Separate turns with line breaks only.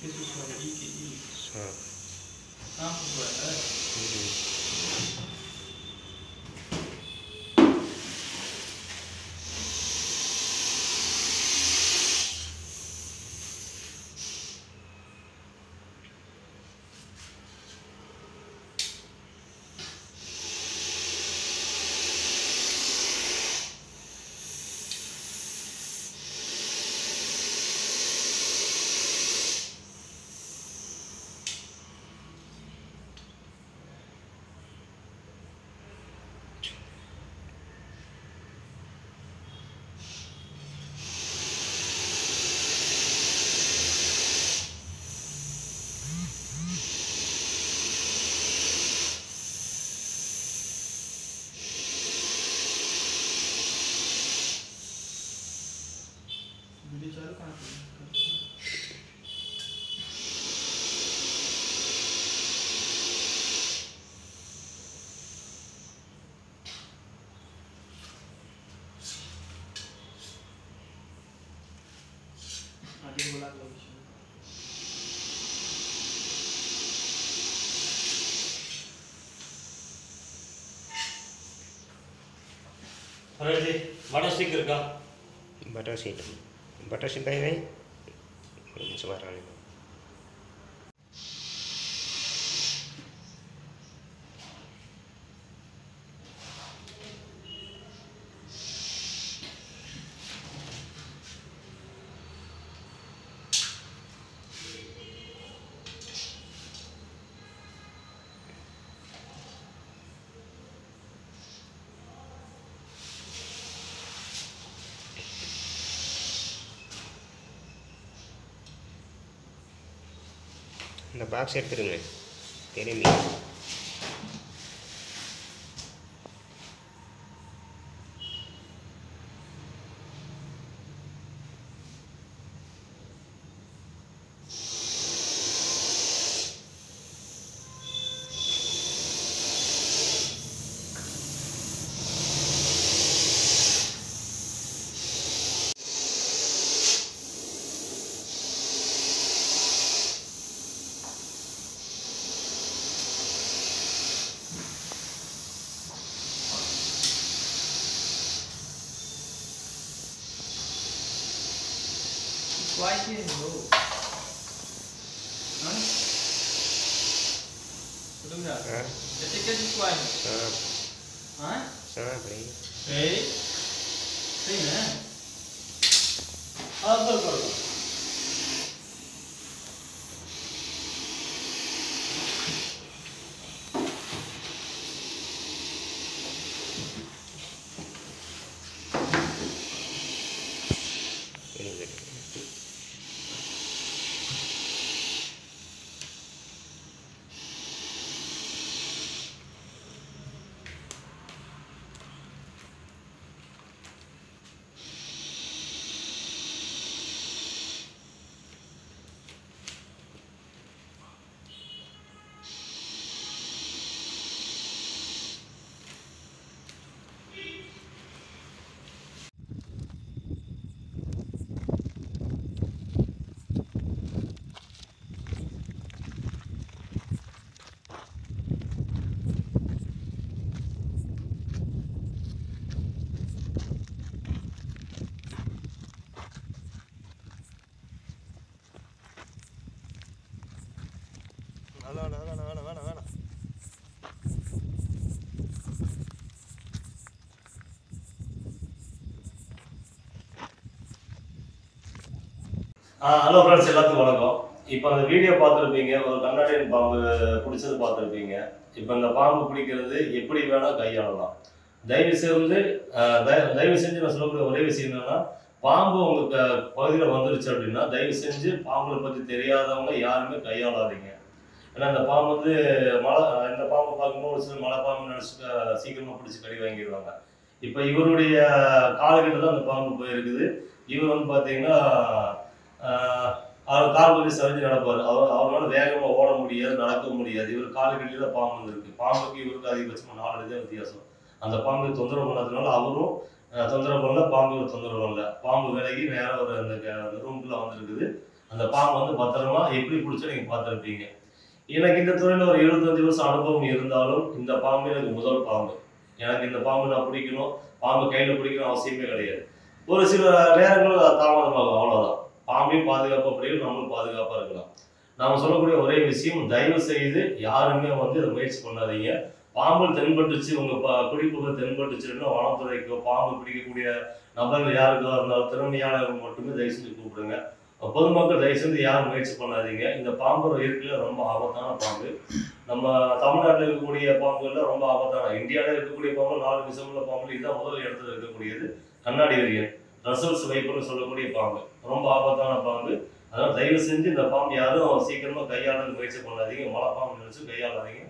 Et ce soit le I et I.
हाँ
Hein, ouais. Video चालू कहाँ पे आगे बोला तो
अरे जी बटर स्टिकर का
बटर शीट भाई भाई सुबह இந்த பாக்ஸ் எடுத்துருங்க திரும்பி
Twice in a row. Huh? Đúng rồi. Để take it this way. Hả?
sao vậy
Đấy. Thế nè. Vâng.
வேணாம்
ஹலோ ஃப்ரெண்ட்ஸ் எல்லாத்துக்கும் வணக்கம். இப்போ அந்த வீடியோ பார்த்துருப்பீங்க, ஒரு கண்ணாடியன் பாம்பு பிடிச்சது பார்த்துருப்பீங்க. இப்போ இந்த பாம்பு பிடிக்கிறது எப்படி வேணால் கையாளலாம். தயவு செஞ்சு நான் சொல்லக்கூடிய ஒரே விஷயம் என்னன்னா, பாம்பு உங்கள் பகுதியில் வந்துருச்சு அப்படின்னா தயவு செஞ்சு பாம்புகளை பற்றி தெரியாதவங்க யாருமே கையாளாதீங்க. ஏன்னா இந்த பாம்பு வந்து இந்த பாம்பை பார்க்கும்போது ஒரு சில மலை பாம்பு நினச்சி சீக்கிரமாக பிடிச்சி கடி வாங்கிடுவாங்க. இப்போ இவருடைய கால்கிட்ட தான் அந்த பாம்பு போயிருக்குது. இவர் வந்து பார்த்தீங்கன்னா அவர் கால் பற்றி சரிஞ்சு நடப்பார். அவரால் வேகமாக ஓட முடியாது, நடக்க முடியாது. இவர் கால்கிட்டே தான் பாம்பு வந்துருக்கு. பாம்புக்கு இவருக்கு அதிகபட்சமாக 4 அடி தான் வித்தியாசம். அந்த பாம்பு தொந்தரவு பண்ணதுனால அவரும் தொந்தரவு பண்ணல, பாம்பு தொந்தரவு பண்ணல. பாம்பு விலகி நேராக ஒரு அந்த ரூம்குள்ளே வந்துருக்குது. அந்த பாம்பு வந்து பத்திரமா எப்படி பிடிச்சா நீங்கள் பார்த்துருப்பீங்க. எனக்கு இந்த துறையில் ஒரு 25 வருஷம் அனுபவம் இருந்தாலும் இந்த பாம்பு எனக்கு முதல் பாம்பு. எனக்கு இந்த பாம்பு நான் பிடிக்கணும், பாம்பு கையில் பிடிக்கணும் அவசியமே கிடையாது. ஒரு சில நேரங்கள் தாமதமாகும், அவ்வளோதான். பாம்பையும் பாதுகாப்பாக பிடிக்கும், நம்மளும் பாதுகாப்பாக இருக்கலாம். நாம் சொல்லக்கூடிய ஒரே விஷயம், தயவு செய்து யாருமே வந்து இதை முயற்சி பண்ணாதீங்க. பாம்பு தென்பட்டுச்சு, உங்கள் குடிப்புகள் தென்பட்டுச்சுன்னா வனத்துறைக்கோ பாம்பு பிடிக்கக்கூடிய நபர்கள் யாருக்கோ இருந்தாலும் திறமையானவர்கள் மட்டுமே தயவு செஞ்சு கூப்பிடுங்க. பொதுமக்கள் தயவு செஞ்சு யாரும் முயற்சி பண்ணாதீங்க. இந்த பாம்பு இருக்குல்ல ரொம்ப ஆபத்தான பாம்பு. நம்ம தமிழ்நாட்டில் இருக்கக்கூடிய பாம்புகள்ல ரொம்ப ஆபத்தான, இந்தியாவில் இருக்கக்கூடிய பாம்பு 4 விஷமுள்ள பாம்பு, இதுதான் முதல் இடத்துல இருக்கக்கூடியது. கண்ணாடி வெறியன், ரசல்ஸ் வைப்புன்னு சொல்லக்கூடிய பாம்பு, ரொம்ப ஆபத்தான பாம்பு. அதனால் தயவு செஞ்சு இந்த பாம்பு யாரும் சீக்கிரமாக கையாள முயற்சி பண்ணாதீங்க. மலை பாம்பு நினைச்சு கையாளாதீங்க.